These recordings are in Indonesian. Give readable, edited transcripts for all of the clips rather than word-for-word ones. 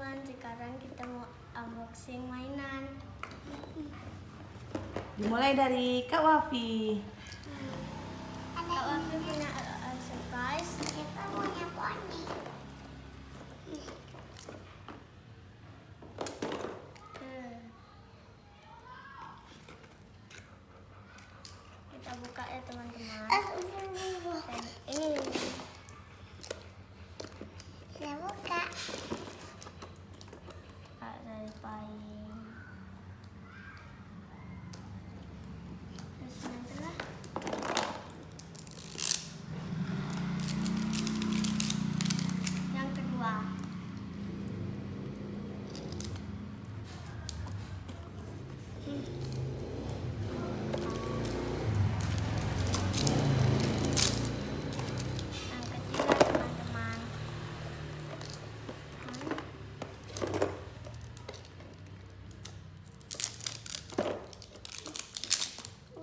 teman-teman, sekarang kita mau unboxing mainan. Dimulai dari Kak Wafi. Kak Wafi punya surprise. Kita punya poni. Kita buka ya teman-teman. Ini kita buka. Dari payung. Terus nantilah. Yang kedua. Yang ketiga teman-teman.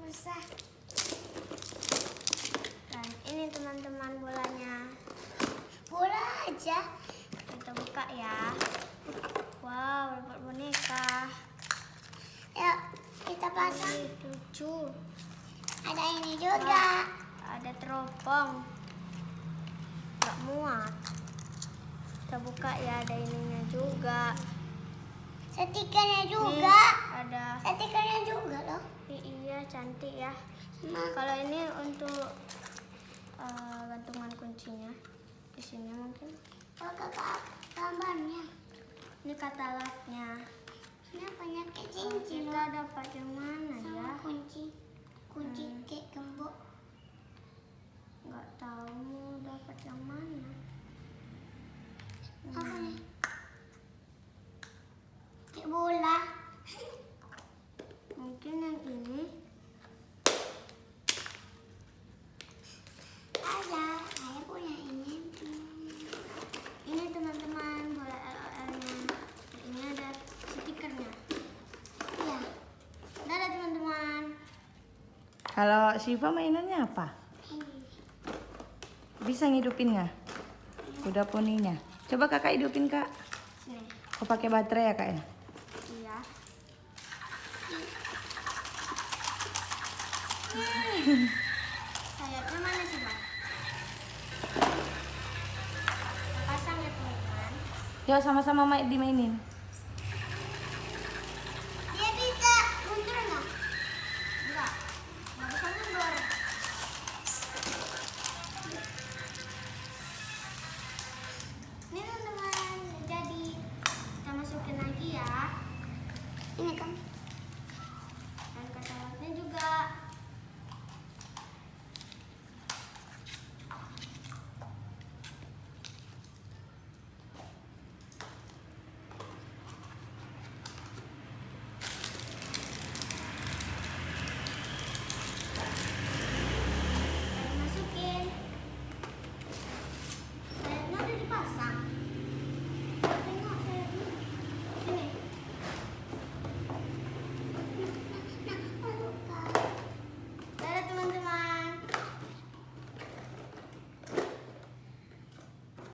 Usah. Dan ini teman-teman bolanya. Bola aja. Kita buka ya. Wow, dapat boneka. Yuk, kita pasang. Ini lucu. Ada ini juga. Ada teropong. Gak muat. Kita buka ya, ada ininya juga. Stikernya Nih, juga. ada. Stikernya juga loh. Iya, cantik ya. Sama. Kalau ini untuk gantungan kuncinya. Di sini mungkin. Oh, kakak gambarnya. Ini katalognya. Ini penyakit cincin Kita dapat yang mana sama ya? kunci kek gembok. Nggak tahu dapat yang mana. Apa nih? Kek bola. Mungkin yang ini. Ada. Saya punya ini. Ini teman-teman bola LOL-nya. Ini ada stikernya. Ya. Dadah teman-teman. Kalau Shiva mainannya apa? Ini. Bisa ngidupin nggak? Kuda poninya. Coba kakak hidupin kak. Sini. Oh pakai baterai ya kak ya? Iya. Sayapnya mana sih bang? Pasang ya teman-teman. Yuk sama-sama dimainin. Dia bisa mundur nggak? Enggak. Nggak bisa mundur. Ini teman-teman jadi kita masukin lagi ya. Ini kan.